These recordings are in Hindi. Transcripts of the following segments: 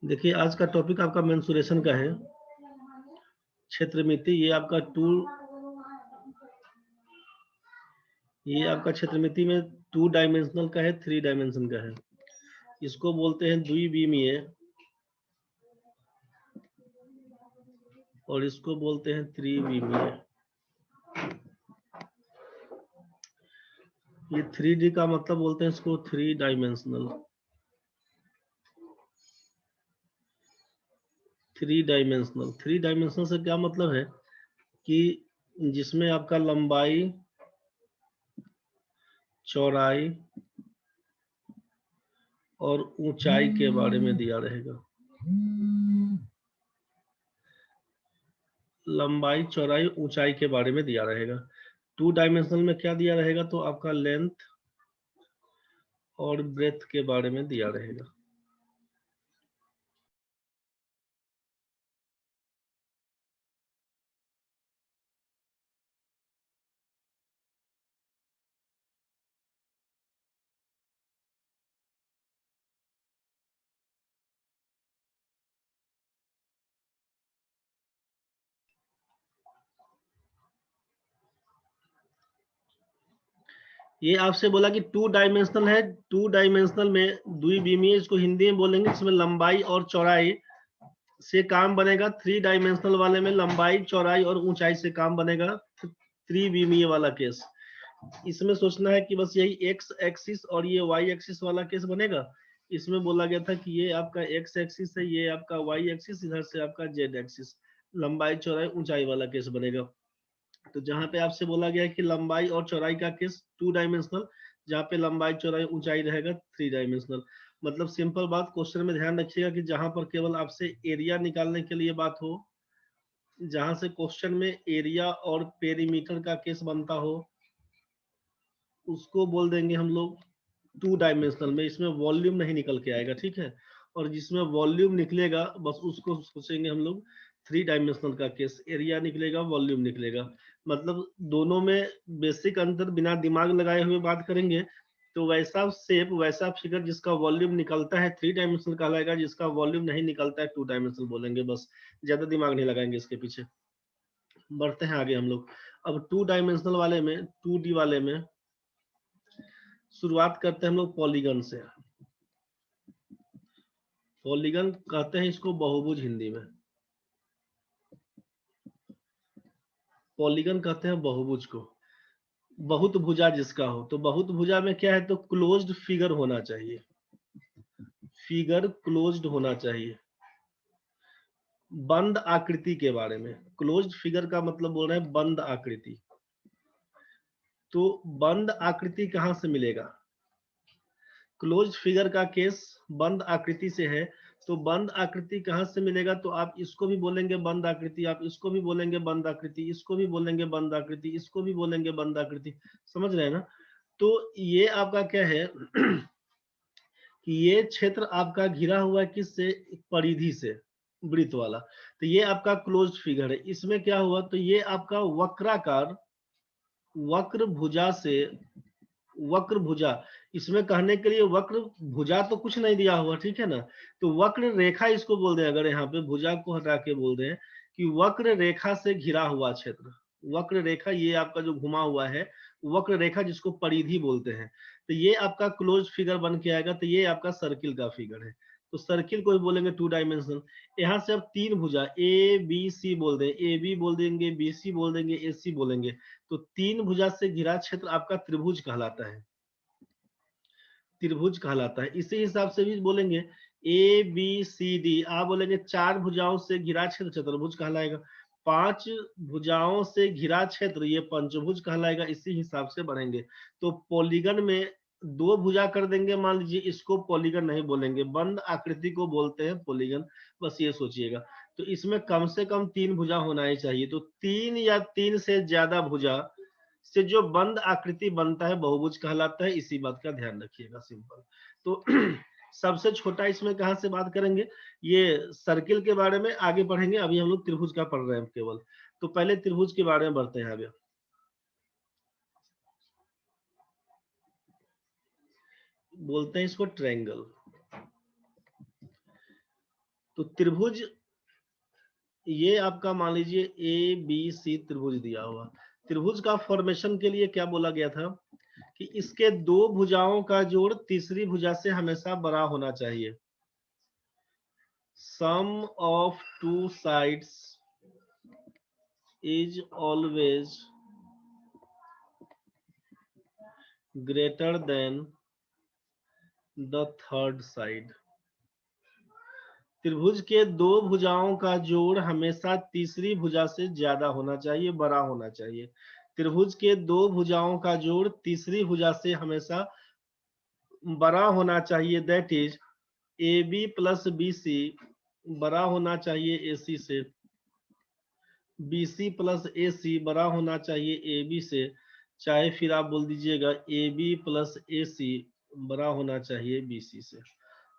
देखिए आज का टॉपिक आपका मेंसुरेशन का है। क्षेत्रमिति ये आपका क्षेत्रमिति में 2 डायमेंशनल का है, 3 डायमेंशन का है। इसको बोलते हैं द्विविमीय और इसको बोलते हैं त्रिविमीय। ये 3D का मतलब बोलते हैं इसको 3 डायमेंशनल। 3 डायमेंशनल से क्या मतलब है कि जिसमें आपका लंबाई, चौड़ाई और ऊंचाई के बारे में दिया रहेगा। लंबाई, चौड़ाई, ऊंचाई के बारे में दिया रहेगा। 2 डायमेंशनल में क्या दिया रहेगा तो आपका लेंथ और ब्रेथ के बारे में दिया रहेगा। ये आपसे बोला कि 2 डायमेंशनल है। 2 डायमेंशनल में द्विविमीय, इसको हिंदी में बोलेंगे, इसमें लंबाई और चौड़ाई से काम बनेगा। 3 डायमेंशनल वाले में लंबाई, चौड़ाई और ऊंचाई से काम बनेगा। त्रिविमीय वाला केस, इसमें सोचना है कि बस यही एक्स एक्सिस और ये वाई एक्सिस वाला केस बनेगा। इसमें बोला गया था कि ये आपका एक्स एक्सिस है, ये आपका वाई एक्सिस, इधर से आपका जेड एक्सिस, लंबाई, चौड़ाई, ऊंचाई वाला केस बनेगा। तो जहां पे आपसे बोला गया है कि लंबाई और चौड़ाई का केस 2 डायमेंशनल, जहाँ पे लंबाई, चौड़ाई, ऊंचाई रहेगा 3 डायमेंशनल। मतलब सिंपल बात, क्वेश्चन में ध्यान रखिएगा कि जहां पर केवल आपसे एरिया निकालने के लिए बात हो, जहां से क्वेश्चन में एरिया और पेरीमीटर का केस बनता हो, उसको बोल देंगे हम लोग 2 डायमेंशनल में। इसमें वॉल्यूम नहीं निकल के आएगा, ठीक है। और जिसमें वॉल्यूम निकलेगा बस उसको सोचेंगे हम लोग 3 डायमेंशनल का केस। एरिया निकलेगा, वॉल्यूम निकलेगा। मतलब दोनों में बेसिक अंतर बिना दिमाग लगाए हुए बात करेंगे तो वैसा शेप, वैसा फिगर जिसका वॉल्यूम निकलता है 3 डायमेंशनल कहलाएगा, जिसका वॉल्यूम नहीं निकलता है 2 डायमेंशनल बोलेंगे। बस ज्यादा दिमाग नहीं लगाएंगे इसके पीछे। बढ़ते हैं आगे हम लोग। अब 2 डायमेंशनल वाले में, 2D वाले में शुरुआत करते हैं हम लोग पॉलीगन से। पॉलीगन कहते हैं इसको बहुभुज हिंदी में। पॉलीगन कहते हैं बहुभुज को। बहुत भुजा जिसका हो, तो बहुत भुजा में क्या है तो क्लोज्ड फिगर होना चाहिए। फिगर क्लोज्ड होना चाहिए। बंद आकृति के बारे में, क्लोज्ड फिगर का मतलब बोल रहे हैं बंद आकृति। तो बंद आकृति कहां से मिलेगा? क्लोज फिगर का केस बंद आकृति से है। तो बंद आकृति कहां से मिलेगा तो आप इसको भी बोलेंगे बंद आकृति, आप इसको भी बोलेंगे बंद आकृति, इसको भी बोलेंगे बंद आकृति, इसको भी बोलेंगे बंद आकृति। समझ रहे हैं ना? तो ये आपका क्या है कि ये क्षेत्र आपका घिरा हुआ है किससे? परिधि से, वृत्त वाला। तो ये आपका क्लोज फिगर है। इसमें क्या हुआ तो ये आपका वक्राकार, वक्र भुजा से, वक्र भुजा, इसमें कहने के लिए वक्र भुजा तो कुछ नहीं दिया हुआ, ठीक है ना। तो वक्र रेखा इसको बोल दे, अगर यहाँ पे भुजा को हटा के बोल दे कि वक्र रेखा से घिरा हुआ क्षेत्र। वक्र रेखा ये आपका जो घुमा हुआ है, वक्र रेखा जिसको परिधि बोलते हैं। तो ये आपका क्लोज फिगर बन के आएगा। तो ये आपका सर्किल का फिगर है। तो सर्किल को भी बोलेंगे 2 डायमेंशनल। यहाँ से अब 3 भुजा ए बी सी बोल दें, ए बी बोल देंगे, बी सी बोल देंगे, ए सी बोलेंगे। तो 3 भुजा से घिरा क्षेत्र आपका त्रिभुज कहलाता है। त्रिभुज कहलाता है। इसी हिसाब से भी बोलेंगे ए बी सी डी, आप बोलेंगे 4 भुजाओं से घिरा क्षेत्र चतुर्भुज कहलाएगा। 5 भुजाओं से घिरा क्षेत्र ये पंचभुज कहलाएगा। इसी हिसाब से बढ़ेंगे। तो पॉलीगन में 2 भुजा कर देंगे मान लीजिए, इसको पॉलीगन नहीं बोलेंगे, बंद आकृति को बोलते हैं पॉलीगन। बस ये सोचिएगा। तो इसमें कम से कम 3 भुजा होना ही चाहिए। तो 3 या 3 से ज्यादा भुजा से जो बंद आकृति बनता है बहुभुज कहलाता है। इसी बात का ध्यान रखिएगा, सिंपल। तो सबसे छोटा इसमें कहां से बात करेंगे? ये सर्किल के बारे में आगे पढ़ेंगे। अभी हम लोग त्रिभुज का पढ़ रहे हैं केवल। तो पहले त्रिभुज के बारे में बढ़ते हैं आगे। बोलते हैं इसको ट्रायंगल। तो त्रिभुज ये आपका मान लीजिए ए बी सी त्रिभुज दिया हुआ, त्रिभुज का फॉर्मेशन के लिए क्या बोला गया था कि इसके दो भुजाओं का जोड़ तीसरी भुजा से हमेशा बड़ा होना चाहिए। Sum of two sides is always greater than the third side. त्रिभुज के दो भुजाओं का जोड़ हमेशा तीसरी भुजा से ज्यादा होना चाहिए, बड़ा होना चाहिए। त्रिभुज के दो भुजाओं का जोड़ तीसरी भुजा से हमेशा बड़ा होना चाहिए। That is A B plus B C बड़ा होना चाहिए ए सी से, बी सी प्लस ए सी बड़ा होना चाहिए ए बी से, चाहे फिर आप बोल दीजिएगा ए बी प्लस ए सी बड़ा होना चाहिए बी सी से।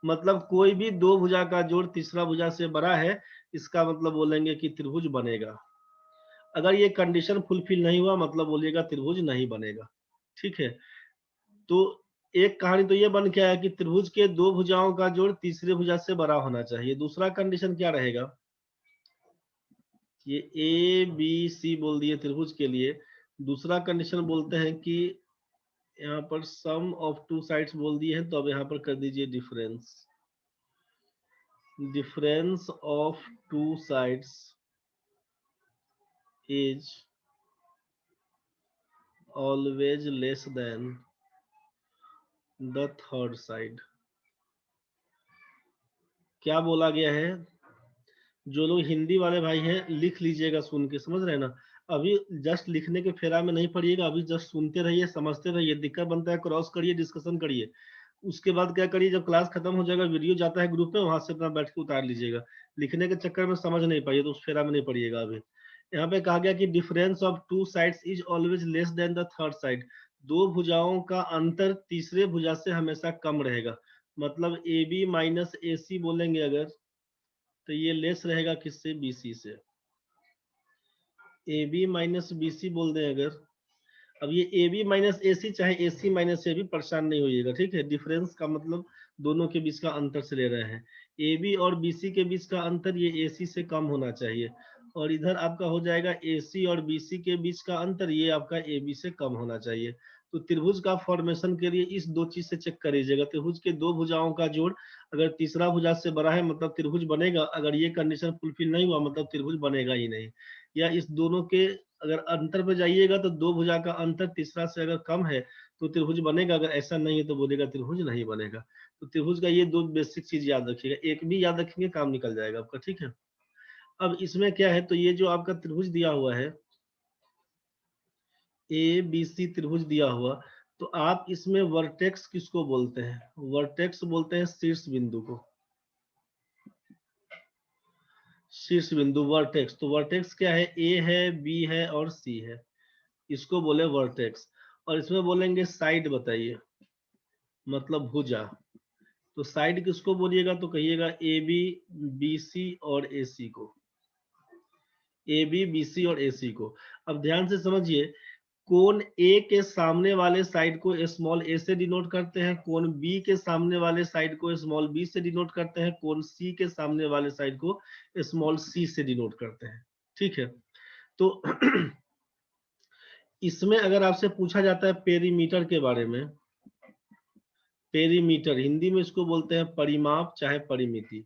मतलब कोई भी दो भुजा का जोड़ तीसरा भुजा से बड़ा है, इसका मतलब बोलेंगे कि त्रिभुज बनेगा। अगर ये कंडीशन फुलफिल नहीं हुआ मतलब बोलिएगा त्रिभुज नहीं बनेगा। ठीक है, तो एक कहानी तो ये बन के आया कि त्रिभुज के दो भुजाओं का जोड़ तीसरे भुजा से बड़ा होना चाहिए। दूसरा कंडीशन क्या रहेगा, ये ए बी सी बोल दिए त्रिभुज के लिए। दूसरा कंडीशन बोलते हैं कि यहाँ पर सम ऑफ टू साइड्स बोल दिए हैं, तो अब यहाँ पर कर दीजिए difference, difference of two sides is always less than the third side। क्या बोला गया है, जो लोग हिंदी वाले भाई हैं लिख लीजिएगा, सुन के समझ रहे हैं ना। अभी जस्ट लिखने के फेरा में नहीं पड़िएगा, अभी जस्ट सुनते रहिए, समझते रहिए। दिक्कत बनता है क्रॉस करिए, डिस्कशन करिए। उसके बाद क्या करिए, जब क्लास खत्म हो जाएगा वीडियो जाता है ग्रुप में, वहां से अपना बैठ के उतार लीजिएगा। लिखने के चक्कर में समझ नहीं पाइए तो उस फेरा में नहीं पड़िएगा। अभी यहाँ पे कहा गया कि difference of two sides is always less than the third side. दो भुजाओं का अंतर तीसरे भुजा से हमेशा कम रहेगा। मतलब ए बी माइनस ए सी बोलेंगे अगर, तो ये लेस रहेगा किससे, बी सी से। A B minus B C बोल दें अगर, अब ये ए बी माइनस ए सी चाहे ए सी माइनस ए बी, परेशान नहीं होइएगा। ठीक है, डिफरेंस का मतलब दोनों के बीच का अंतर से ले रहे हैं। ए बी और बी सी के बीच का अंतर ये ए सी से कम होना चाहिए, और इधर आपका हो जाएगा ए सी और बी सी के बीच का अंतर ये आपका ए बी से कम होना चाहिए। तो त्रिभुज का फॉर्मेशन के लिए इस दो चीज से चेक करिएगा। त्रिभुज के दो भुजाओं का जोड़ अगर तीसरा भुजा से बड़ा है मतलब त्रिभुज बनेगा, अगर ये कंडीशन फुलफिल नहीं हुआ मतलब त्रिभुज बनेगा ही नहीं। या इस दोनों के अगर अंतर पे जाइएगा तो दो भुजा का अंतर तीसरा से अगर कम है तो त्रिभुज बनेगा, अगर ऐसा नहीं है तो बोलेगा त्रिभुज नहीं बनेगा। तो त्रिभुज का ये दो बेसिक चीज याद रखिएगा, एक भी याद रखेंगे काम निकल जाएगा आपका। ठीक है, अब इसमें क्या है, तो ये जो आपका त्रिभुज दिया हुआ है ए बी सी त्रिभुज दिया हुआ, तो आप इसमें वर्टेक्स किसको बोलते हैं, वर्टेक्स बोलते हैं शीर्ष बिंदु को। शीर्ष बिंदु वर्टेक्स, तो वर्टेक्स क्या है, ए है बी है और सी है, इसको बोले वर्टेक्स। और इसमें बोलेंगे साइड बताइए, मतलब भुजा। तो साइड किसको बोलिएगा, तो कहिएगा ए बी बी सी और ए सी को, ए बी बी सी और ए सी को। अब ध्यान से समझिए, कोण ए के सामने वाले साइड को स्मॉल ए से डिनोट करते हैं, कोण बी के सामने वाले साइड को स्मॉल बी से डिनोट करते हैं, कोण सी के सामने वाले साइड को स्मॉल सी से डिनोट करते हैं। ठीक है, तो इसमें अगर आपसे पूछा जाता है पेरीमीटर के बारे में, पेरीमीटर हिंदी में इसको बोलते हैं परिमाप चाहे परिमिति,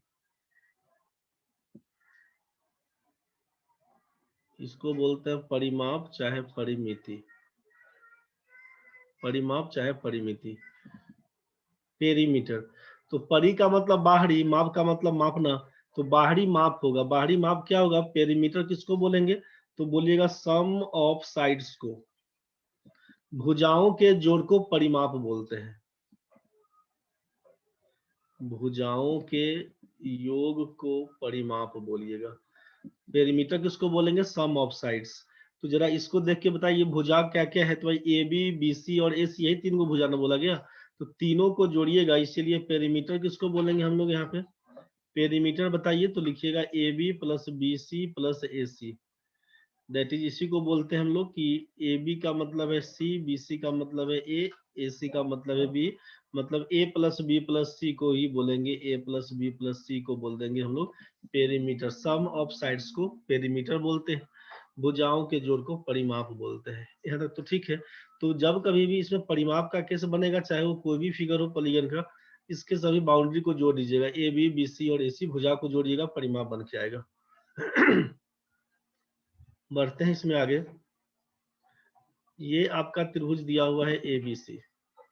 इसको बोलते हैं परिमाप चाहे परिमिति, परिमाप चाहे परिमिति, पेरीमीटर। तो परि का मतलब बाहरी, माप का मतलब मापना, तो बाहरी माप होगा। बाहरी माप क्या होगा, पेरीमीटर किसको बोलेंगे, तो बोलिएगा सम ऑफ साइड्स को, भुजाओं के जोड़ को परिमाप बोलते हैं। भुजाओं के योग को परिमाप बोलिएगा। पेरीमीटर किसको बोलेंगे, सम ऑफ साइड्स। तो जरा इसको देख के बताइए भुजा क्या क्या है, तो भाई ए बी बी सी और ए सी, यही तीन को भुजा ना बोला गया, तो तीनों को जोड़िएगा, इसीलिए पेरीमीटर किसको बोलेंगे हम लोग यहाँ पे। पेरीमीटर बताइए, तो लिखिएगा A B plus B C plus A C, that is, इसी को बोलते हैं हम लोग कि ए बी का मतलब है सी, बी सी का मतलब है ए सी का मतलब है बी, मतलब a प्लस बी प्लस सी को ही बोलेंगे, a प्लस बी प्लस सी को बोल देंगे हम लोग पेरीमीटर। सम ऑफ साइड्स को पेरीमीटर बोलते हैं, भुजाओं के जोड़ को परिमाप बोलते हैं। यहाँ तक तो ठीक है। तो जब कभी भी इसमें परिमाप का केस बनेगा, चाहे वो कोई भी फिगर हो पॉलीगन का, इसके सभी बाउंड्री को जोड़ दीजिएगा, ए बी बी सी और ए सी भुजा को जोड़िएगा, परिमाप बन के आएगा। बढ़ते हैं इसमें आगे। ये आपका त्रिभुज दिया हुआ है एबीसी,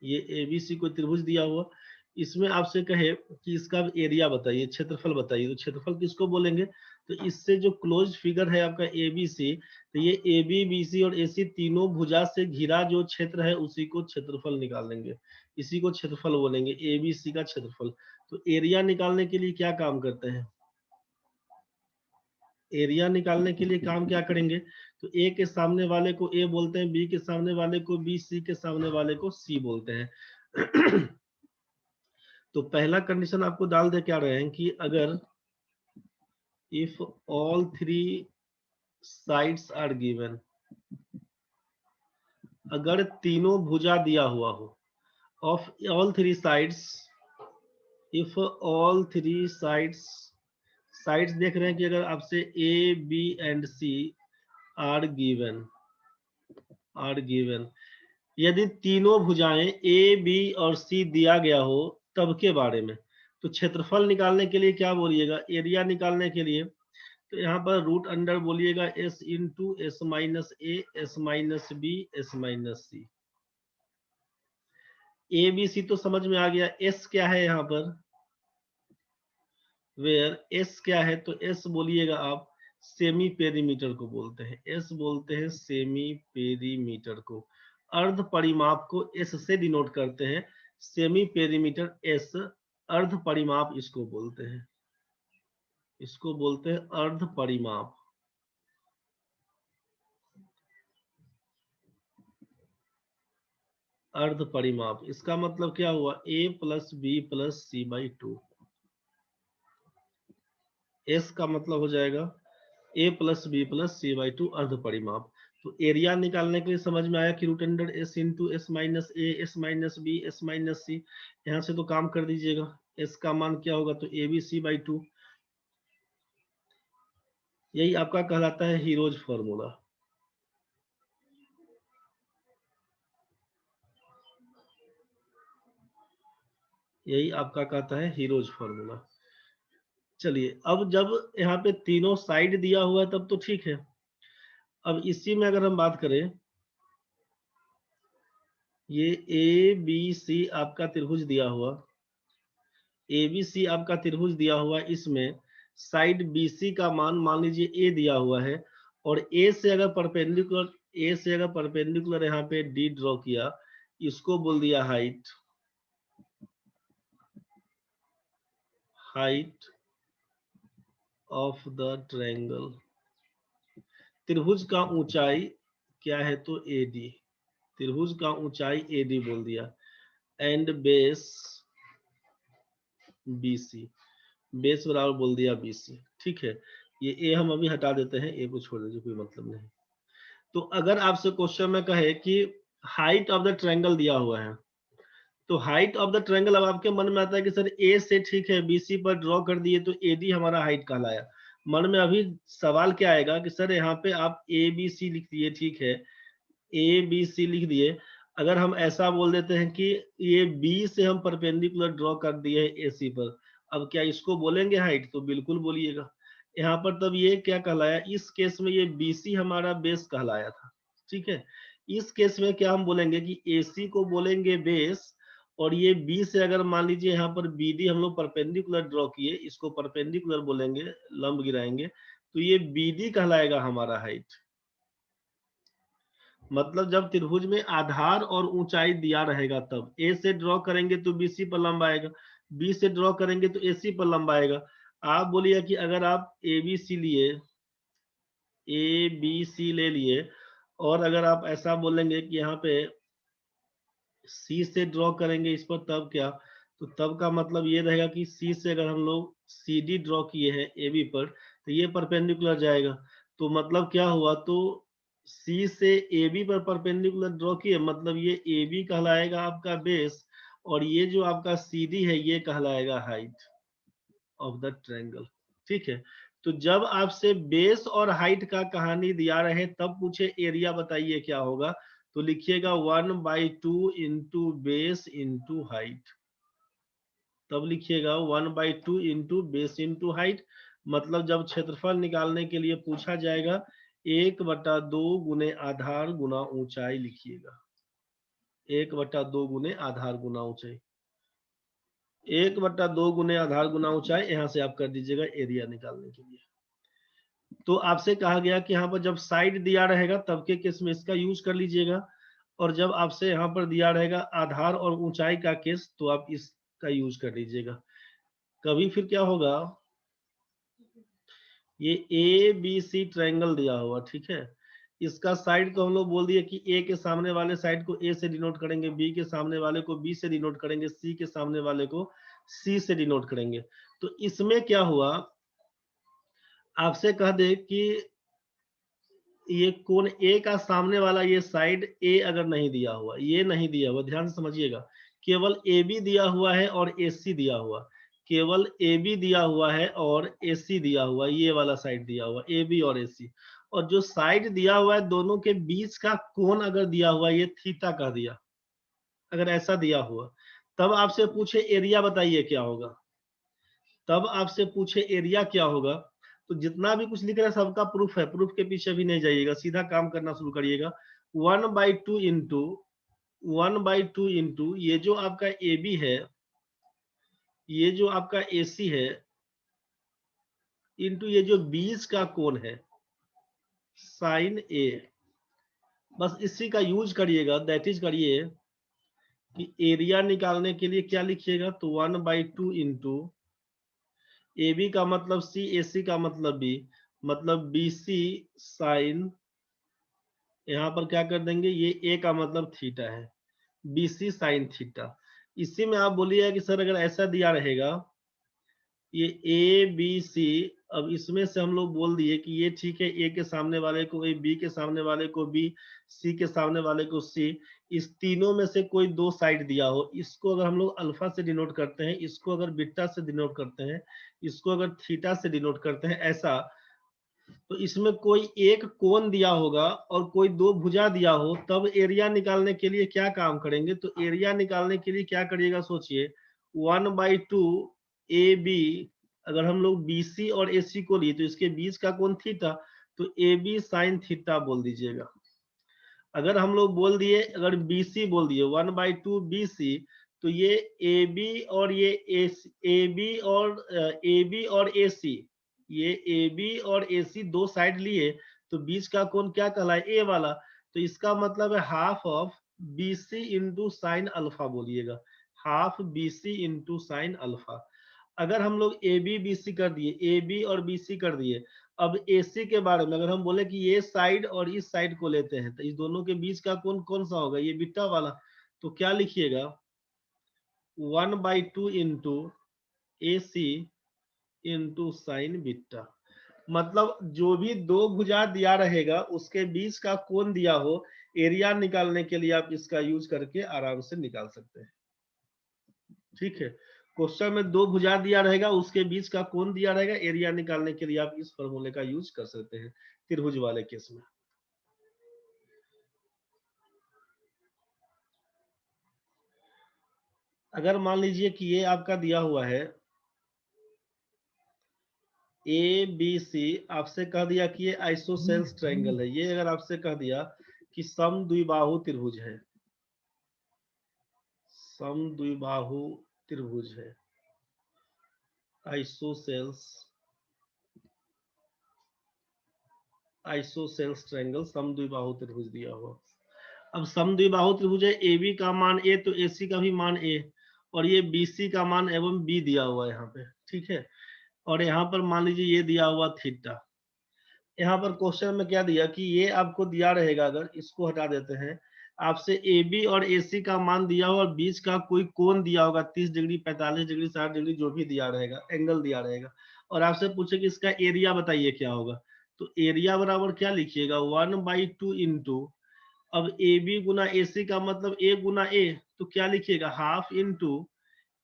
ये एबीसी को त्रिभुज दिया हुआ, इसमें आपसे कहे कि इसका एरिया बताइए, क्षेत्रफल बताइए, तो क्षेत्रफल किसको बोलेंगे? तो इससे जो क्लोज फिगर है आपका एबीसी, तो ये ए बी बी सी और एसी तीनों भुजा से घिरा जो क्षेत्र है उसी को क्षेत्रफल निकाल लेंगे, इसी को क्षेत्रफल बोलेंगे, एबीसी का क्षेत्रफल। तो एरिया निकालने के लिए क्या काम करते हैं? एरिया निकालने के लिए काम क्या करेंगे? तो ए के सामने वाले को ए बोलते हैं, बी के सामने वाले को बी, सी के सामने वाले को सी बोलते हैं। तो पहला कंडीशन आपको डाल दे क्या रहे हैं कि अगर if all three sides are given, अगर तीनों भुजा दिया हुआ हो, of all three sides, if all three sides, sides देख रहे हैं कि अगर आपसे A B and C are given, are given, यदि तीनों भुजाएं ए बी और सी दिया गया हो तब के बारे में। तो क्षेत्रफल निकालने के लिए क्या बोलिएगा? एरिया निकालने के लिए तो यहाँ पर रूट अंडर बोलिएगा S into S minus A, S minus B, S minus C. A B C तो समझ में आ गया। एस क्या है यहाँ पर? वेयर एस क्या है? तो एस बोलिएगा आप सेमी पेरीमीटर को बोलते हैं, एस बोलते हैं सेमी पेरीमीटर को। अर्ध परिमाप को एस से डिनोट करते हैं, सेमी पेरीमीटर एस, अर्ध परिमाप इसको बोलते हैं, इसको बोलते हैं अर्ध परिमाप। अर्ध परिमाप इसका मतलब क्या हुआ? A plus b plus c by two. S का मतलब हो जाएगा a plus b plus c by two, अर्ध परिमाप। तो एरिया निकालने के लिए समझ में आया कि root under s into S minus ए, S minus B, S minus c. यहाँ से तो काम कर दीजिएगा, एस का मान क्या होगा? तो A B C by two. यही आपका कहलाता है हीरोज फॉर्मूला। यही आपका कहता है हीरोज फॉर्मूला। चलिए, अब जब यहाँ पे तीनों साइड दिया हुआ है तब तो ठीक है। अब इसी में अगर हम बात करें, ये ए बी सी आपका त्रिभुज दिया हुआ, ए बी सी आपका त्रिभुज दिया हुआ, इसमें साइड बी सी का मान लीजिए ए दिया हुआ है, और ए से अगर परपेंडिकुलर, ए से अगर परपेंडिकुलर यहाँ पे डी ड्रॉ किया, इसको बोल दिया height, height of the triangle. त्रिभुज का ऊंचाई क्या है? तो ए डी, त्रिभुज का ऊंचाई ए डी बोल दिया, and base B C, base बराबर बोल दिया बी सी। ठीक है, ये ए हम अभी हटा देते हैं, ए को छोड़ दीजिए, कोई मतलब नहीं। तो अगर आपसे क्वेश्चन में कहे कि हाइट ऑफ द ट्रायंगल दिया हुआ है, तो हाइट ऑफ द ट्रायंगल, अब आपके मन में आता है कि सर ए से ठीक है बीसी पर ड्रॉ कर दिए तो एडी हमारा हाइट कहलाया। मन में अभी सवाल क्या आएगा कि सर यहाँ पे आप ए बी सी लिख दिए, ठीक है, ए बी सी लिख दिए, अगर हम ऐसा बोल देते हैं कि ये बी से हम परपेंडिकुलर ड्रॉ कर दिए ए सी पर, अब क्या इसको बोलेंगे हाइट? तो बिल्कुल बोलिएगा। यहाँ पर तब ये क्या कहलाया? इस केस में ये बी सी हमारा बेस कहलाया था। ठीक है, इस केस में क्या हम बोलेंगे कि ए सी को बोलेंगे बेस, और ये बी से अगर मान लीजिए यहाँ पर बी डी हम लोग परपेंडिकुलर ड्रॉ किए, इसको परपेंडिकुलर बोलेंगे, लंब गिराएंगे, तो ये बी डी कहलाएगा हमारा हाइट। मतलब जब त्रिभुज में आधार और ऊंचाई दिया रहेगा तब ए से ड्रॉ करेंगे तो बीसी पर लंब आएगा, बी से ड्रॉ करेंगे तो एसी पर लंब आएगा। आप बोलिए कि अगर आप ए बी सी लिए, ए बी सी ले लिए, और अगर आप ऐसा बोलेंगे कि यहाँ पे सी से ड्रॉ करेंगे इस पर, तब क्या? तो तब का मतलब ये रहेगा कि सी से अगर हम लोग सी डी ड्रॉ किए हैं ए बी पर, तो ये परपेंडिकुलर जाएगा। तो मतलब क्या हुआ? तो सी से ए बी पर परपेंडिकुलर ड्रॉ किए, मतलब ये ए बी कहलाएगा आपका बेस, और ये जो आपका CD है ये कहलाएगा हाइट ऑफ द ट्रायंगल। ठीक है, तो जब आपसे बेस और हाइट का कहानी दिया रहे तब पूछे एरिया बताइए क्या होगा, तो लिखिएगा 1/2 इंटू बेस इंटू हाइट। तब लिखिएगा 1/2 इंटू बेस इंटू हाइट। मतलब जब क्षेत्रफल निकालने के लिए पूछा जाएगा 1/2 गुने आधार गुना ऊंचाई लिखिएगा। 1/2 गुने आधार गुना ऊंचाई। 1/2 गुने आधार गुना ऊंचाई, यहां से आप कर दीजिएगा एरिया निकालने के लिए। तो आपसे कहा गया कि यहाँ पर जब साइड दिया रहेगा तब के केस में इसका यूज कर लीजिएगा, और जब आपसे यहाँ पर दिया रहेगा आधार और ऊंचाई का केस तो आप इसका यूज कर लीजिएगा। कभी फिर क्या होगा, ये ABC ट्रायंगल दिया हुआ, ठीक है, इसका साइड को हम लोग बोल दिए कि ए के सामने वाले साइड को ए से डिनोट करेंगे, बी के सामने वाले को बी से डिनोट करेंगे, सी के सामने वाले को सी से डिनोट करेंगे। तो इसमें क्या हुआ, आपसे कह दे कि ये कोण ए का सामने वाला ये साइड ए अगर नहीं दिया हुआ, ये नहीं दिया हुआ, ध्यान से समझिएगा, केवल AB दिया हुआ है और AC दिया हुआ, केवल AB दिया हुआ है और AC दिया हुआ, ये वाला साइड दिया हुआ AB और AC, और जो साइड दिया हुआ है दोनों के बीच का कोण अगर दिया हुआ, ये थीटा कह दिया, अगर ऐसा दिया हुआ, तब आपसे पूछे एरिया बताइए क्या होगा। तब आपसे पूछे एरिया क्या होगा, तो जितना भी कुछ लिख रहा है सबका प्रूफ है, प्रूफ के पीछे भी नहीं जाइएगा, सीधा काम करना शुरू करिएगा। 1/2 इंटू 1/2 इंटू ये जो आपका AB है, ये जो आपका AC है, इंटू ये जो बीच का कोण है साइन A, बस इसी का यूज करिएगा, दैट इज करिए कि एरिया निकालने के लिए क्या लिखिएगा, तो 1/2 इंटू AB का मतलब C, AC का मतलब B, मतलब BC साइन, यहाँ पर क्या कर देंगे, ये A का मतलब थीटा है, BC साइन थीटा। इसी में आप बोलिए कि सर अगर ऐसा दिया रहेगा ये ABC, अब इसमें से हम लोग बोल दिए कि ये ठीक है, A के सामने वाले को A, B के सामने वाले को B, C के सामने वाले को C, इस तीनों में से कोई दो साइड दिया हो, इसको अगर हम लोग अल्फा से डिनोट करते हैं, इसको अगर बीटा से डिनोट करते हैं, इसको अगर थीटा से डिनोट करते हैं, ऐसा, तो इसमें कोई एक कोण दिया होगा और कोई दो भुजा दिया हो, तब एरिया निकालने के लिए क्या काम करेंगे, तो एरिया निकालने के लिए क्या करिएगा सोचिए, 1/2 AB, अगर हम लोग BC और AC को लिए तो इसके बीच का कोण थीटा, तो AB साइन थीटा बोल दीजिएगा। अगर हम लोग बोल दिए, अगर BC बोल दिए 1/2 BC, तो ये AB और ये AB और AC, ये AB और AC दो साइड लिए तो बीच का कोण क्या कहलाए, A वाला, तो इसका मतलब है half of BC into sine alpha बोलिएगा, half BC into sine alpha. अगर हम लोग AB BC कर दिए, AB और BC कर दिए, अब AC के बारे में अगर हम बोले कि ये साइड और इस साइड को लेते हैं तो इस दोनों के बीच का कोण कौन सा होगा, ये बीटा वाला, तो क्या लिखिएगा 1/2 into AC into sine beta. मतलब जो भी दो भुजा दिया रहेगा उसके बीच का कोण दिया हो, एरिया निकालने के लिए आप इसका यूज करके आराम से निकाल सकते हैं। ठीक है, क्वेश्चन में दो भुजा दिया रहेगा, उसके बीच का कोण दिया रहेगा, एरिया निकालने के लिए आप इस फॉर्मूले का यूज कर सकते हैं त्रिभुज वाले केस में। अगर मान लीजिए कि ये आपका दिया हुआ है ABC, आपसे कह दिया कि ये आइसोसेल्स ट्रायंगल है, ये अगर आपसे कह दिया कि समद्विबाहु त्रिभुज है, समद्विबाहु त्रिभुज है, आइसोसेल्स, आइसोसेल्स ट्रायंगल समद्विबाहु त्रिभुज दिया हुआ। अब समद्विबाहु त्रिभुज है, AB का मान A तो AC का भी मान A, और ये BC का मान एवं B दिया हुआ है यहाँ पे, ठीक है, और यहाँ पर मान लीजिए ये दिया हुआ थीटा। यहाँ पर क्वेश्चन में क्या दिया कि ये आपको दिया रहेगा, अगर इसको हटा देते हैं, आपसे AB और AC का मान दिया हुआ और बीच का कोई कोण दिया होगा 30 डिग्री, 45 डिग्री, 60 डिग्री, जो भी दिया रहेगा, एंगल दिया रहेगा, और आपसे पूछे कि इसका एरिया बताइए क्या होगा, तो एरिया बराबर क्या लिखिएगा 1/2 इंटू, अब AB गुना AC का मतलब A गुना A, तो क्या लिखिएगा, हाफ इंटू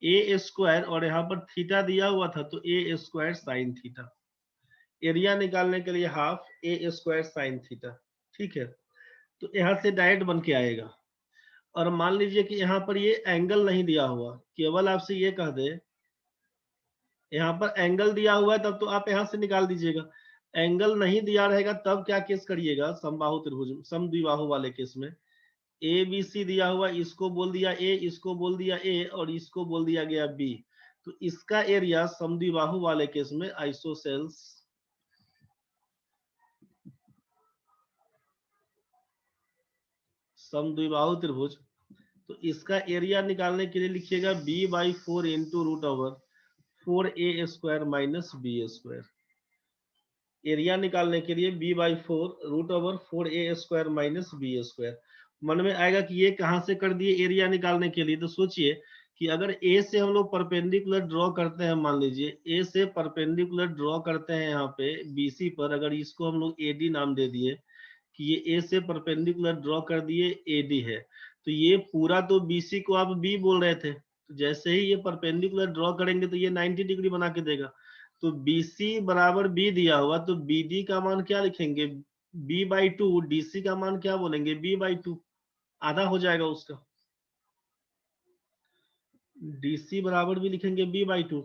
ए स्क्वायर, और यहाँ पर थीटा दिया हुआ था तो ए स्क्वायर साइन थीटा। एरिया निकालने के लिए हाफ ए स्क्वायर साइन थीटा। ठीक है, तो यहाँ से डायरेक्ट बन के आएगा। और मान लीजिए कि यहाँ पर ये एंगल नहीं दिया हुआ, केवल आपसे ये कह दे यहाँ पर एंगल दिया हुआ है, तब तो आप यहाँ से निकाल दीजिएगा। एंगल नहीं दिया रहेगा तब क्या केस करिएगा, समबाहु त्रिभुज, समद्विबाहु वाले केस में ए बी सी दिया हुआ, इसको बोल दिया ए, इसको बोल दिया ए, और इसको बोल दिया गया बी, तो इसका एरिया समद्विबाहु वाले केस में आइसोसेल्स समद्विबाहु त्रिभुज, तो इसका एरिया निकालने के लिए लिखिएगा B by 4 into root over 4a square minus B square. Area निकालने के लिए b by 4 root over 4a square minus B square. मन में आएगा कि ये कहां से कर दिए एरिया निकालने के लिए, तो सोचिए कि अगर a से हम लोग परपेंडिकुलर ड्रॉ करते हैं, मान लीजिए a से परपेंडिकुलर ड्रॉ करते हैं यहाँ पे bc पर, अगर इसको हम लोग ad नाम दे दिए कि ये a से परपेंडिकुलर ड्रॉ कर दिए ad है, तो ये पूरा तो bc को आप b बोल रहे थे, तो जैसे ही ये परपेंडिकुलर ड्रॉ करेंगे तो ये 90 डिग्री बना के देगा। तो BC बराबर B दिया हुआ, तो BD का मान क्या लिखेंगे, B बाई 2, DC का मान क्या बोलेंगे, B बाई 2, आधा हो जाएगा उसका। DC बराबर भी लिखेंगे B बाई 2।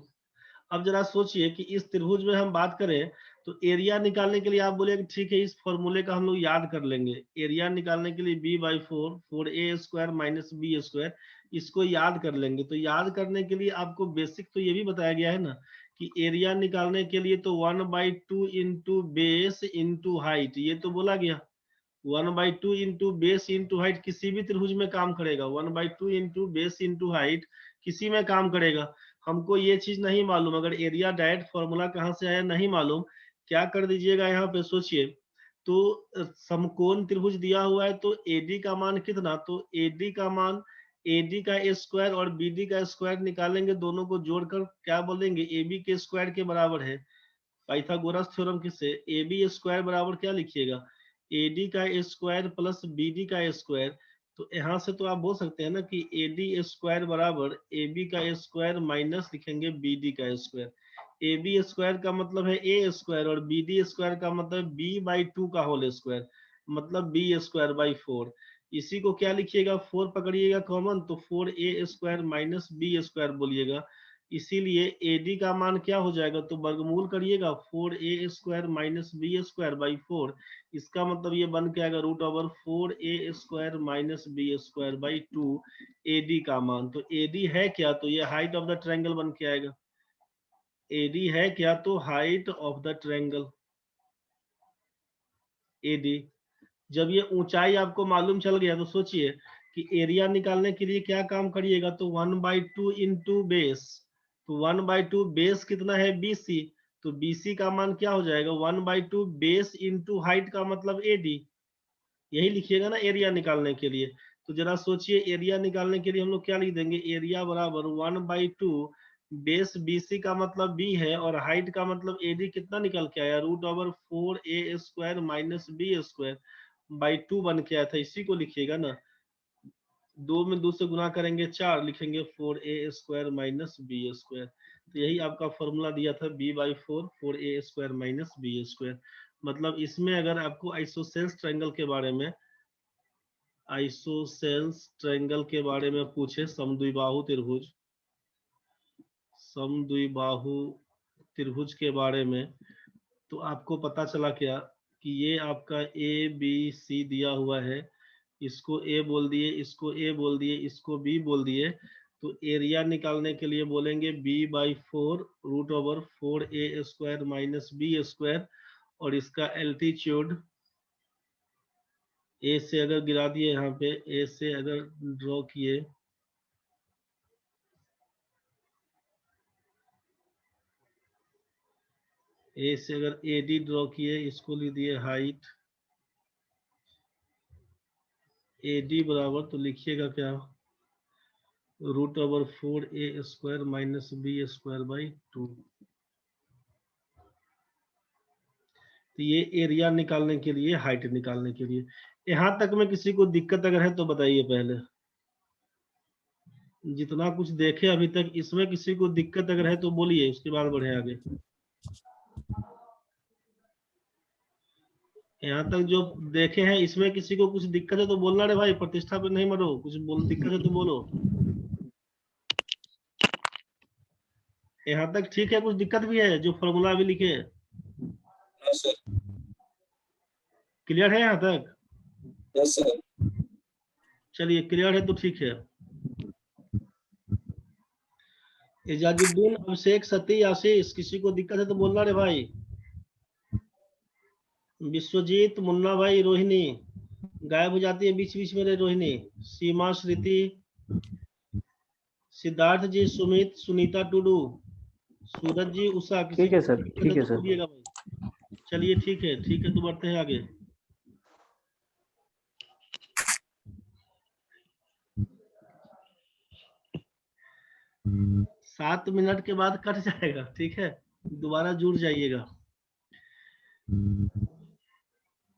अब जरा सोचिए कि इस त्रिभुज में हम बात करें तो एरिया निकालने के लिए आप बोले कि ठीक है इस फॉर्मूले का हम लोग याद कर लेंगे। एरिया निकालने के लिए b by 4 4a square minus B square, इसको याद कर लेंगे। तो याद करने के लिए आपको बेसिक तो ये भी बताया गया है ना कि एरिया निकालने के लिए तो 1 by 2 into base into height, ये तो बोला गया। 1 by 2 into base into height किसी भी त्रिभुज में काम करेगा। 1 by 2 into base into height किसी में काम करेगा। हमको ये चीज नहीं मालूम, अगर एरिया डायरेक्ट फॉर्मूला कहाँ से आया नहीं मालूम, क्या कर दीजिएगा यहाँ पे सोचिए, तो समकोण त्रिभुज दिया हुआ है तो एडी का मान कितना, तो एडी का मान एडी का स्क्वायर और बीडी का स्क्वायर निकालेंगे, दोनों को जोड़कर क्या बोलेंगे, एबी के स्क्वायर के बराबर है। पाइथागोरस थ्योरम किससे, ए बी स्क्वायर बराबर क्या लिखिएगा, एडी का स्क्वायर प्लस बीडी का स्क्वायर। तो यहाँ से तो आप बोल सकते हैं ना कि एडी स्क्वायर बराबर ए बी का स्क्वायर माइनस लिखेंगे बीडी का स्क्वायर। ए बी स्क्वायर का मतलब है ए स्क्वायर और बीडी स्क्वायर का मतलब बी बाई 2 का होल स्क्वायर, मतलब बी स्क्वायर बाई 4। इसी को क्या लिखिएगा, 4 पकड़िएगा कॉमन, तो 4a square minus B square बोलिएगा। इसीलिए AD का मान क्या हो जाएगा, तो वर्गमूल करिएगा 4a square minus B square by 4। इसका मतलब ये बन के आएगा root over 4a square minus B square by 2 AD का मान। तो AD है क्या, तो ये हाइट ऑफ द ट्रायंगल बन के आएगा। AD है क्या, तो height of the triangle AD। जब ये ऊंचाई आपको मालूम चल गया तो सोचिए कि एरिया निकालने के लिए क्या काम करिएगा, तो 1 बाई 2 इंटू बेस, तो 1 बाई 2 बेस कितना है BC, तो BC का मान क्या हो जाएगा, 1 बाई 2 बेस इंटू हाइट का मतलब AD, यही लिखिएगा ना एरिया निकालने के लिए। तो जरा सोचिए एरिया निकालने के लिए हम लोग क्या लिख देंगे, एरिया बराबर 1 बाई 2 बेस BC का मतलब B है और हाइट का मतलब AD कितना निकल के आया, root over 4a square minus B square by 2 बन के आया था, इसी को लिखिएगा ना। 2 में 2 से गुना करेंगे 4, लिखेंगे 4a square minus B square. तो यही आपका फॉर्मूला दिया था b by 4 4a square minus B square. मतलब इसमें अगर आपको आइसोसेल्स ट्रायंगल के बारे में, आइसोसेल्स ट्रायंगल के बारे में पूछे, समद्विबाहु त्रिभुज, समद्विबाहु त्रिभुज के बारे में, तो आपको पता चला क्या कि ये आपका ए बी सी दिया हुआ है, इसको ए बोल दिए, इसको ए बोल दिए, इसको बी बोल दिए। तो एरिया निकालने के लिए बोलेंगे B by 4 root over 4a square minus B square, और इसका एल्टीट्यूड ए से अगर गिरा दिए, यहाँ पे ए से अगर ड्रॉ किए, ए से अगर AD ड्रॉ किए, इसको लिख दिए हाइट AD बराबर, तो लिखिएगा क्या, root over 4a square minus B square by 2। तो ये एरिया निकालने के लिए, हाइट निकालने के लिए। यहां तक में किसी को दिक्कत अगर है तो बताइए पहले। जितना कुछ देखे अभी तक, इसमें किसी को दिक्कत अगर है तो बोलिए, उसके बाद बढ़े आगे। यहाँ तक जो देखे हैं, इसमें किसी को कुछ दिक्कत है तो बोलना रे भाई, प्रतिष्ठा पे नहीं मरो, कुछ बोल दिक्कत है तो बोलो। यहाँ तक ठीक है? कुछ दिक्कत भी है जो फॉर्मूला अभी लिखे? Yes sir. क्लियर है यहाँ तक? Yes sir. चलिए, क्लियर है तो ठीक है। इजाजुद्दीन, अभिषेक, सती, आशीष, किसी को दिक्कत है तो बोलना रे भाई। विश्वजीत, मुन्ना भाई, रोहिणी गायब हो जाती है बीच बीच में रे रोहिणी। सीमा, श्रुति, सिद्धार्थ जी, सुमित, सुनीता टुडू, सूरज जी, उषा, किसी ठीक है को सर, दिक्कत ठीक है है तो सर। बोलिएगा भाई। चलिए ठीक है, ठीक है, तो बढ़ते हैं आगे। सात मिनट के बाद कट जाएगा, ठीक है? दोबारा जुड़ जाइएगा।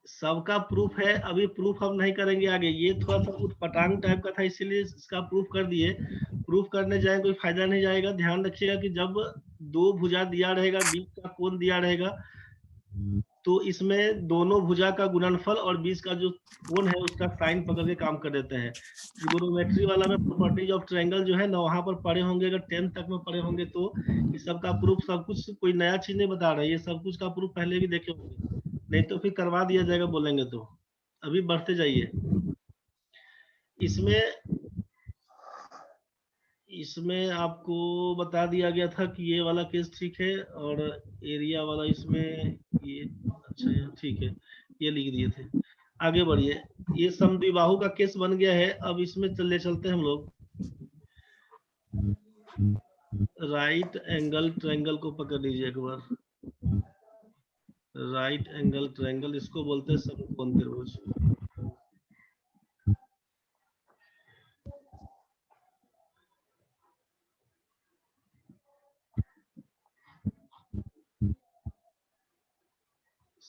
सबका प्रूफ है, अभी प्रूफ हम नहीं करेंगे आगे, ये थोड़ा सा उटपटांग टाइप का था, इसीलिए इसका प्रूफ कर दिए। प्रूफ करने जाए कोई फायदा नहीं जाएगा। ध्यान रखिएगा कि जब दो भुजा दिया रहेगा, बीच का कोण दिया रहेगा, तो इसमें दोनों भुजा का गुणनफल और बीच का जो कोण है उसका साइन पकड़ के काम कर देते हैं। ट्रिगोनोमेट्री वाला में प्रॉपर्टीज ऑफ ट्रायंगल जो है ना, वहां पर पढ़े होंगे, अगर 10th तक में पढ़े होंगे तो इस सब का प्रूफ, सब कुछ कोई नया चीज नहीं बता रहा है, ये सब कुछ का प्रूफ पहले भी देखे होंगे, नहीं तो फिर करवा दिया जाएगा बोलेंगे तो। अभी बढ़ते जाइए। इसमें इसमें आपको बता दिया गया था कि ये वाला केस ठीक है, और एरिया वाला इसमें ये, अच्छा है, ठीक है, ये लिख दिए थे। आगे बढ़िए। ये समद्विबाहु का केस बन गया है। अब इसमें चले चलते हैं हम लोग। राइट एंगल ट्रायंगल को पकड़ लीजिए एक बार। राइट एंगल ट्रायंगल, इसको बोलते हैं समकोण त्रिभुज।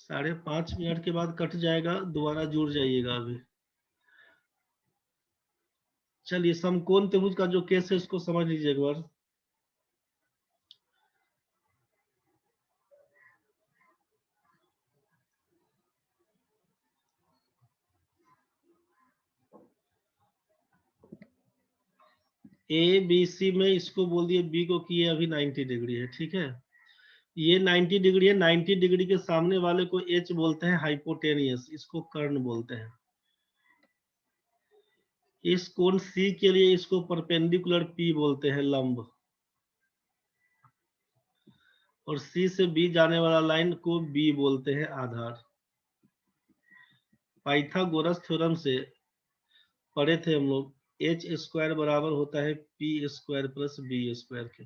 साढ़े 5 मिनट के बाद कट जाएगा, दोबारा जुड़ जाइएगा अभी। चलिए, समकोण त्रिभुज का जो केस है उसको समझ लीजिए एक बार। ए बी सी में इसको बोल दिए बी को कि ये अभी 90 डिग्री है, ठीक है? ये 90 डिग्री है। 90 डिग्री के सामने वाले को एच बोलते हैं हाइपोटेनियस, इसको कर्ण बोलते हैं। इस कोण सी के लिए इसको परपेंडिकुलर पी बोलते हैं, लंब। और सी से बी जाने वाला लाइन को बी बोलते हैं, आधार। पाइथागोरस थ्योरम से पढ़े थे हम लोग, एच स्क्वायर बराबर होता है P square plus B square के।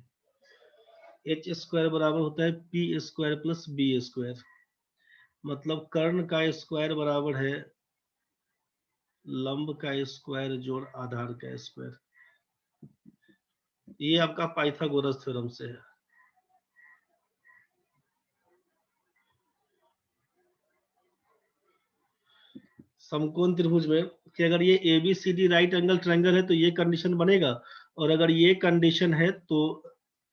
एच स्क्वायर बराबर होता है P square plus B square, मतलब कर्ण का स्क्वायर बराबर है लंब का स्क्वायर जोड़ आधार का स्क्वायर। ये आपका पाइथागोरस थ्योरम से है। समकोण त्रिभुज में कि अगर ये A B C D right angle triangle है तो ये कंडीशन बनेगा, और अगर ये कंडीशन है तो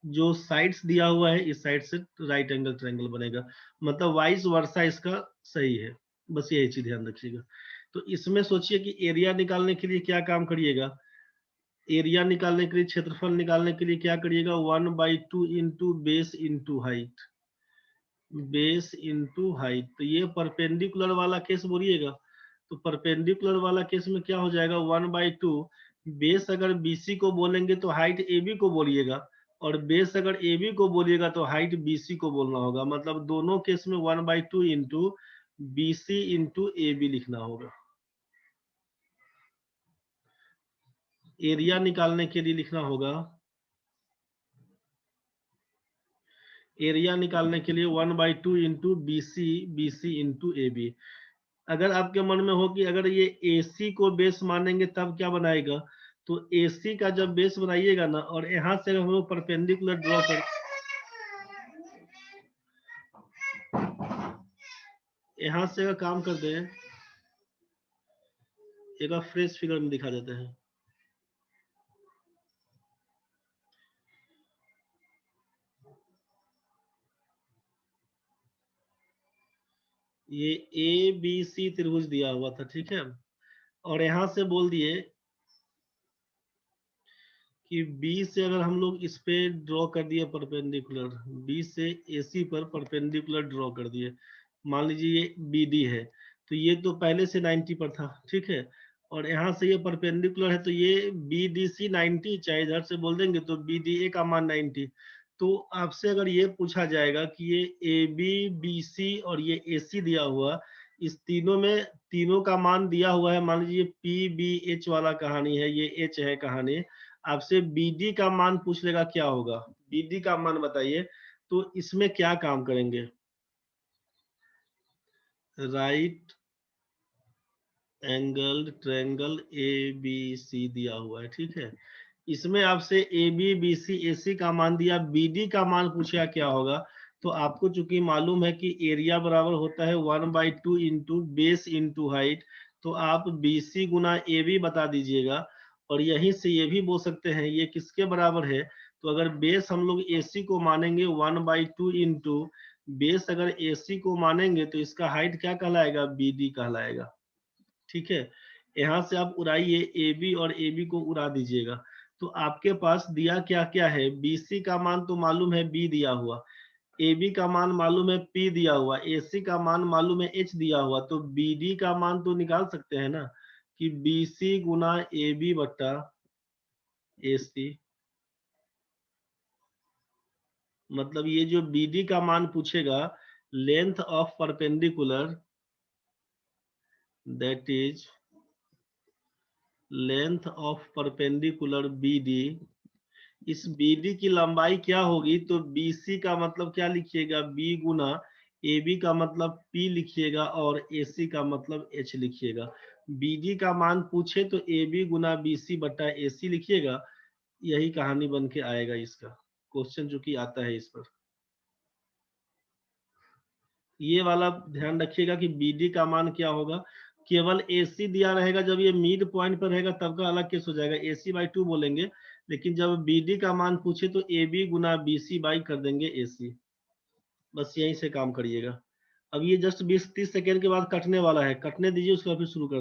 जो साइड्स दिया हुआ है इस साइड से राइट एंगल ट्रायंगल बनेगा, मतलब वाइस वर्सा इसका सही है। बस यही चीज ध्यान रखिएगा। तो इसमें सोचिए कि एरिया निकालने के लिए क्या काम करिएगा। एरिया निकालने के लिए, क्षेत्रफल निकालने के लिए क्या करिएगा, 1/2 into base into height. Base into height, तो ये परपेंडिकुलर वाला केस बोलिएगा। तो परपेंडिकुलर वाला केस में क्या हो जाएगा, 1/2 बेस अगर बीसी को बोलेंगे तो हाइट एबी को बोलिएगा, और बेस अगर एबी को बोलिएगा तो हाइट बीसी को बोलना होगा। मतलब दोनों केस में 1/2 इंटू बीसी इंटू एबी लिखना होगा। एरिया निकालने के लिए लिखना होगा, एरिया निकालने के लिए 1/2 इंटू बीसी इंटू एबी। अगर आपके मन में हो कि अगर ये AC को बेस मानेंगे तब क्या बनाएगा, तो AC का जब बेस बनाइएगा ना, और यहां से हम लोग परपेंडिकुलर ड्रॉ कर, यहां से अगर काम करते हैं, एक बार फ्रेश फिगर में दिखा देते हैं। ये ए बी सी त्रिभुज दिया हुआ था, ठीक है, और यहां से बोल दिए कि बी से अगर हम लोग इस पे ड्रॉ कर दिए परपेंडिकुलर, बी से एसी पर परपेंडिकुलर ड्रॉ कर दिए, मान लीजिए ये बी डी है, तो ये तो पहले से 90 पर था, ठीक है, और यहाँ से ये परपेंडिकुलर है तो ये बी डी सी 90, चाहे इधर से बोल देंगे तो बी डी ए का मान 90। तो आपसे अगर ये पूछा जाएगा कि ये ए बी बी सी और ये ए सी दिया हुआ, इस तीनों में तीनों का मान दिया हुआ है, मान लीजिए पी बी एच वाला कहानी है, ये एच है कहानी, आपसे बीडी का मान पूछ लेगा क्या होगा, बीडी का मान बताइए, तो इसमें क्या काम करेंगे, right angle triangle A B C दिया हुआ है, ठीक है, इसमें आपसे ए बी बी सी ए सी का मान दिया, बीडी का मान पूछा क्या होगा, तो आपको चूंकि मालूम है कि एरिया बराबर होता है 1/2 इंटू बेस इंटू हाइट, तो आप B C Guna A B बता दीजिएगा, और यहीं से ये भी बोल सकते हैं ये किसके बराबर है, तो अगर बेस हम लोग ए सी को मानेंगे 1/2 इंटू बेस अगर ए सी को मानेंगे तो इसका हाइट क्या कहलाएगा, बी डी कहलाएगा, ठीक है, यहाँ से आप उड़ाइए ए बी और ए बी को उड़ा दीजिएगा, तो आपके पास दिया क्या क्या है, बी सी का मान तो मालूम है बी दिया हुआ, ए बी का मान मालूम है पी दिया हुआ, ए सी का मान मालूम है एच दिया हुआ, तो बी डी का मान तो निकाल सकते हैं ना कि B C Guna A B बट्टा ए सी, मतलब ये जो बी डी का मान पूछेगा, length of perpendicular, that is length of perpendicular B D, इस BD की लंबाई क्या होगी, तो BC का मतलब क्या लिखिएगा, B गुना AB का मतलब P लिखिएगा और AC का मतलब H लिखिएगा, BD का मान पूछे तो AB गुना BC बटा AC लिखिएगा, यही कहानी बन के आएगा इसका क्वेश्चन जो कि आता है इस पर। ये वाला ध्यान रखिएगा कि BD का मान क्या होगा, केवल AC दिया रहेगा, जब ये मिड पॉइंट पर रहेगा तब का अलग केस हो जाएगा, AC/2 बोलेंगे, लेकिन जब BD का मान पूछे तो AB गुना BC बाई कर देंगे AC, बस यहीं से काम करिएगा। अब ये जस्ट 20-30 सेकेंड के बाद कटने वाला है, कटने दीजिए, उसके बाद फिर शुरू कर